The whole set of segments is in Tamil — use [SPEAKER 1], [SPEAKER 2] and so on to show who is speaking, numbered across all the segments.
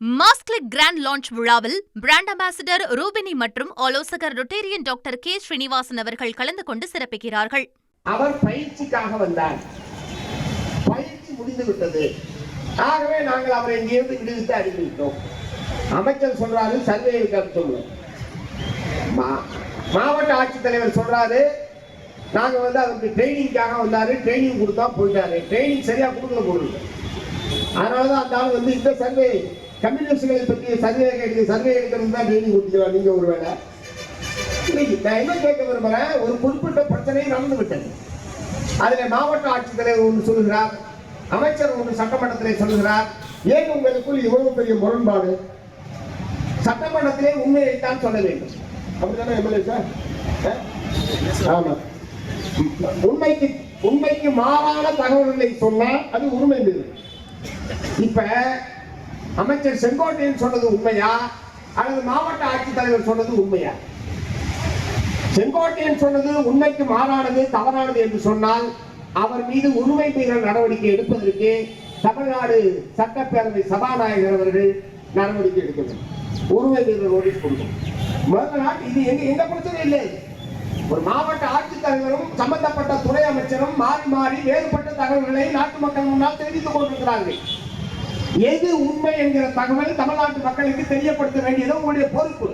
[SPEAKER 1] மாஸ்க்லிக் கிராண்ட் லான்ச் விழாவில் பிராண்ட் அம்பாசிடர் ரூபினி மற்றும் ஆலோசகர் ரொட்டேரியன் டாக்டர் கே ஸ்ரீனிவாசன் அவர்கள் கலந்து கொண்டு சிறப்பிக்கிறார்கள்.
[SPEAKER 2] அவர் பயிற்சிக்காக வந்தார். பயிற்சி முடிந்துவிட்டது. ஆகவே நாங்கள் அவரை இங்கிருந்து விடுவித்து அனுப்பிவிட்டோம். அமைச்சர் சொல்றாரு சர்வே இருக்கான்னு சொல்லுவோம். மாவட்ட ஆட்சித்தலைவர் சொல்றாரு நாங்க அவருக்கு ட்ரைனிங்காக வந்தாரு, ட்ரைனிங் கொடுத்தா போயிட்டாரு. ட்ரைனிங் சரியா கொடுக்கல போடுது. அதனாலதான் அந்த ஆள் இந்த சர்வே கம்யூனிஸ்டுகளை பற்றி சர்வே எடுக்கிறது தான் ட்ரைனிங் கொடுத்துக்கலாம். நீங்க ஒரு வேலை நான் என்ன கேட்க விரும்புறேன், ஒரு குறிப்பிட்ட பிரச்சனை நடந்து விட்டது. அதுல மாவட்ட ஆட்சித்தலைவர் ஒன்று சொல்லுகிறார், அமைச்சர் ஒன்று சட்டமன்றத்திலே சொல்லுகிறார். ஏன் உங்களுக்குள் இவ்வளவு பெரிய முரண்பாடு? சட்டமன்றத்திலே உண்மையைத்தான் சொல்ல வேண்டும். அப்படித்தானே எம்எல்ஏ சார்? ஆமா, உண்மைக்கு மாறான தகவல்களை சொன்னால் அது உண்மை மீது. இப்ப அமைச்சர் செங்கோட்டையன் சொன்னது உண்மையா அல்லது மாவட்ட ஆட்சித்தலைவர் சொன்னது உண்மையா? செங்கோட்டையன் சொன்னது உண்மைக்கு மாறானது, தவறானது என்று சொன்னால் அவர் மீது உரிமை மீறல் நடவடிக்கை எடுப்பதற்கு தமிழ்நாடு சட்டப்பேரவை சபாநாயகர் அவர்கள் நடவடிக்கை எடுக்க வேண்டும். உரிமை மீறல் நோட்டீஸ் கொடுக்கும். முதல் நாள் இது எந்த பிரச்சனை இல்லை. ஒரு மாவட்ட ஆட்சித்தலைவரும் சம்பந்தப்பட்ட துறை அமைச்சரும் மாறி மாறி வேறுபட்ட தகவல்களை நாட்டு மக்கள் முன்னால் தெரிவித்துக் கொண்டிருக்கிறார்கள். எது உண்மை என்கிற தகவல் தமிழ்நாட்டு மக்களுக்கு தெரியப்படுத்த வேண்டியது உங்களுடைய பொறுப்பு.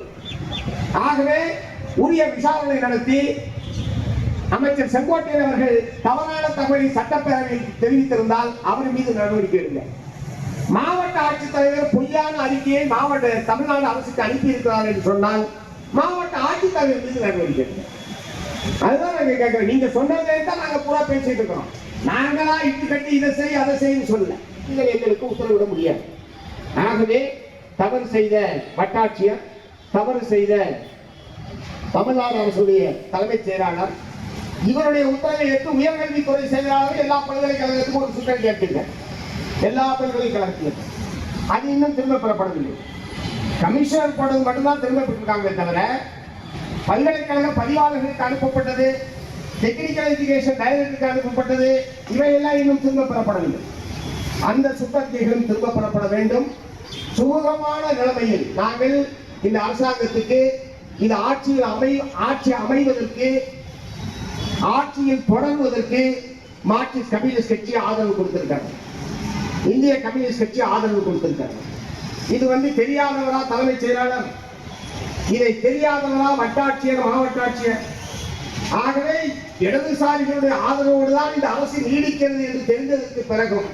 [SPEAKER 2] ஆகவே உரிய விசாரணை நடத்தி அமைச்சர் செங்கோட்டையன் அவர்கள் தவறான தகவலை சட்டப்பேரவையில் தெரிவித்திருந்தால் அவர் மீது நடவடிக்கை எடுங்க. மாவட்ட ஆட்சித்தலைவர் பொய்யான அறிக்கையை தமிழ்நாடு அரசுக்கு அனுப்பி இருக்கிறார் என்று சொன்னால் மாவட்ட ஆட்சித்தலைவர் மீது நடவடிக்கை எடுங்க. அதுதான் நாங்க கேட்கிறோம். நீங்க சொன்னதே தான் நாங்க பூரா பேசிட்டு இருக்கிறோம். நாங்களா இட்டு கட்டி இதை செய் அதை செய்யு சொல்லல. நீங்கள் எங்களுக்கு உத்தரவிட முடியாது. ஆகவே தவறு செய்த வட்டாட்சியர், தவறு செய்த தமிழ்நாடு அரசுடைய தலைமைச் செயலாளர், இவருடைய உத்தரவை ஏற்று உயர்கல்வித்துறை செயலாளர் எல்லா பல்கலைக்கழகத்துக்கும் ஒரு சுற்றறிக்கை கேட்டீங்க. எல்லா பல்கலைக்கழகத்திலும் அது இன்னும் திரும்ப பெறப்படவில்லை. கமிஷனர் போடுறது மட்டும்தான் திரும்ப பெற்றிருக்காங்களே தவிர பல்கலைக்கழக பதிவாளர்களுக்கு அனுப்பப்பட்டது, டெக்னிக்கல் எஜுகேஷன் டைரக்டருக்கு அனுப்பப்பட்டது, இவையெல்லாம் இன்னும் திரும்ப பெறப்படவில்லை. அந்த சுற்றறிக்கைகளும் திரும்ப பெறப்பட வேண்டும். சுமூகமான நிலைமையில் நாங்கள் இந்த அரசாங்கத்துக்கு இந்த ஆட்சி அமைவதற்கு, ஆட்சியில் தொடர்வதற்கு மார்க்சிஸ்ட் கம்யூனிஸ்ட் கட்சி ஆதரவு கொடுத்திருக்காங்க. இந்திய கம்யூனிஸ்ட் கட்சி ஆதரவு கொடுத்திருக்காங்க. இது தெரியாதவரா தலைமைச் செயலாளர், இதை தெரியாதவரா வட்டாட்சியர், மாவட்ட ஆட்சியர். ஆகவே இடதுசாரிகளுடைய ஆதரவோடு தான் இந்த அரசு நீடிக்கிறது என்று தெரிந்ததற்கு பிறகும்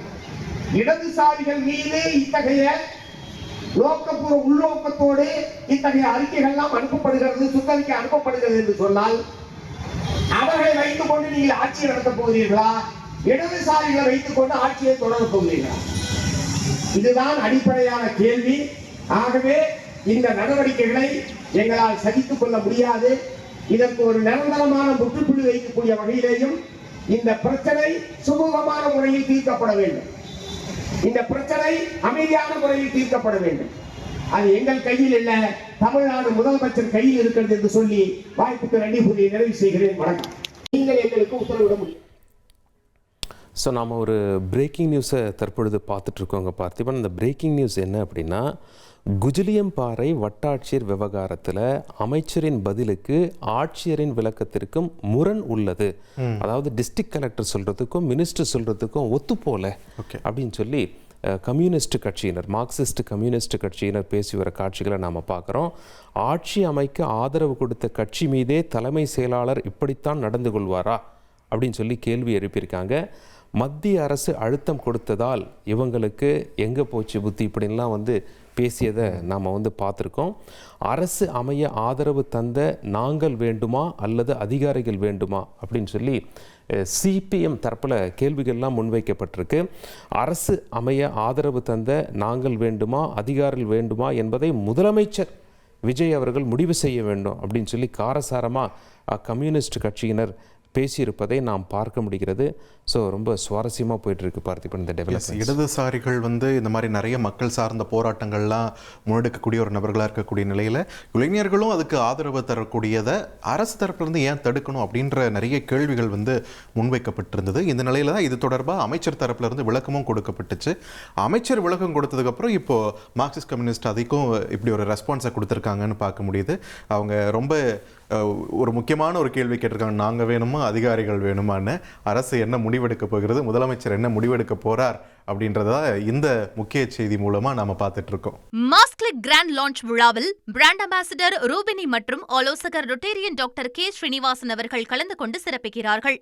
[SPEAKER 2] இடதுசாரிகள் மீது இத்தகைய உள்நோக்கத்தோடு இத்தகைய அறிக்கைகள்லாம் அனுப்பப்படுகிறது, சுற்றறிக்கை அனுப்பப்படுகிறது என்று சொன்னால் அவர்களை வைத்துக் கொண்டு நீங்கள் ஆட்சியை நடத்தப் போகிறீர்களா? இடதுசாரிகளை வைத்துக் கொண்டு ஆட்சியை தொடரப் போகிறீர்களா? இதுதான் அடிப்படையான கேள்வி. ஆகவே இந்த நடவடிக்கைகளை எங்களால் சகித்துக் கொள்ள முடியாது. இதற்கு ஒரு நிரந்தரமான முற்றுப்புள்ளி வைக்கக்கூடிய வகையிலேயும் இந்த பிரச்சனை சுமூகமான முறையில் தீர்க்கப்பட வேண்டும். இந்த பிரச்சனை அமைதியான முறையில் தீர்க்கப்பட வேண்டும். அது எங்கள் கையில் இல்ல, தமிழ்நாடு முதலமைச்சர் கையில் இருக்கிறது என்று சொல்லி வாய்ப்புக்கு நன்றி கூறி நிறைவு செய்கிறேன். வணக்கம். நீங்கள் எங்களுக்கு உத்தரவிட முடியும்.
[SPEAKER 3] ஸோ நாம் ஒரு பிரேக்கிங் நியூஸை தற்பொழுது பார்த்துட்ருக்கோங்க பார்த்திபன். அந்த பிரேக்கிங் நியூஸ் என்ன அப்படின்னா, குஜிலியம்பாறை வட்டாட்சியர் விவகாரத்தில் அமைச்சரின் பதிலுக்கு ஆட்சியரின் விளக்கத்திற்கும் முரண் உள்ளது. அதாவது டிஸ்ட்ரிக்ட் கலெக்டர் சொல்கிறதுக்கும் மினிஸ்டர் சொல்கிறதுக்கும் ஒத்துப்போல அப்படின்னு சொல்லி கம்யூனிஸ்ட் கட்சியினர், மார்க்சிஸ்ட் கம்யூனிஸ்ட் கட்சியினர் பேசி வர காட்சிகளை நாம் பார்க்குறோம். ஆட்சி அமைக்க ஆதரவு கொடுத்த கட்சி மீதே தலைமை செயலாளர் இப்படித்தான் நடந்து கொள்வாரா அப்படின்னு சொல்லி கேள்வி எழுப்பியிருக்காங்க. மத்திய அரசு அழுத்தம் கொடுத்ததால் இவங்களுக்கு எங்கே போச்சு புத்தி இப்படின்லாம் பேசியதை நாம் பார்த்துருக்கோம். அரசு அமைய ஆதரவு தந்த நாங்கள் வேண்டுமா அல்லது அதிகாரிகள் வேண்டுமா அப்படின்னு சொல்லி சிபிஎம் தரப்பில் கேள்விகள்லாம் முன்வைக்கப்பட்டிருக்கு. அரசு அமைய ஆதரவு தந்த நாங்கள் வேண்டுமா அதிகாரிகள் வேண்டுமா என்பதை முதலமைச்சர் விஜய் அவர்கள் முடிவு செய்ய வேண்டும் அப்படின்னு சொல்லி காரசாரமாக கம்யூனிஸ்ட் கட்சியினர் பேசியிருப்பதை நாம் பார்க்க முடிகிறது. ஸோ ரொம்ப சுவாரஸ்யமாக போயிட்டுருக்கு பார்த்திபன் இந்த டெவலப்மெண்ட்.
[SPEAKER 4] இடதுசாரிகள் இந்த மாதிரி நிறைய மக்கள் சார்ந்த போராட்டங்கள்லாம் முன்னெடுக்கக்கூடிய ஒரு நபர்களாக இருக்கக்கூடிய நிலையில் இளைஞர்களும் அதுக்கு ஆதரவு தரக்கூடியதை அரசு தரப்புலேருந்து ஏன் தடுக்கணும் அப்படின்ற நிறைய கேள்விகள் முன்வைக்கப்பட்டிருந்தது. இந்த நிலையில் தான் இது தொடர்பாக அமைச்சர் தரப்புலேருந்து விளக்கமும் கொடுக்கப்பட்டுச்சு. அமைச்சர் விளக்கம் கொடுத்ததுக்கப்புறம் இப்போது மார்க்சிஸ்ட் கம்யூனிஸ்ட் அதுக்கும் இப்படி ஒரு ரெஸ்பான்ஸை கொடுத்துருக்காங்கன்னு பார்க்க முடியுது. அவங்க ரொம்ப ஒரு முக்கியமான ஒரு கேள்வி கேட்டிருக்காங்க, நாங்கள் வேணுமா அதிகாரிகள் வேணுமான்னு. அரசு என்ன முடிவெடுக்க போகிறது, முதலமைச்சர் என்ன முடிவெடுக்க போறார் அப்படின்றத இந்த முக்கிய செய்தி மூலமா நாம பார்த்துட்டு இருக்கோம்.
[SPEAKER 1] மாஸ்க்லிக் கிராண்ட் லான்ச் விழாவில் பிராண்ட் அம்பாசிடர் ரூபினி மற்றும் ஆலோசகர் ரொட்டேரியன் டாக்டர் கே ஸ்ரீனிவாசன் அவர்கள் கலந்து கொண்டு சிறப்பிக்கிறார்கள்.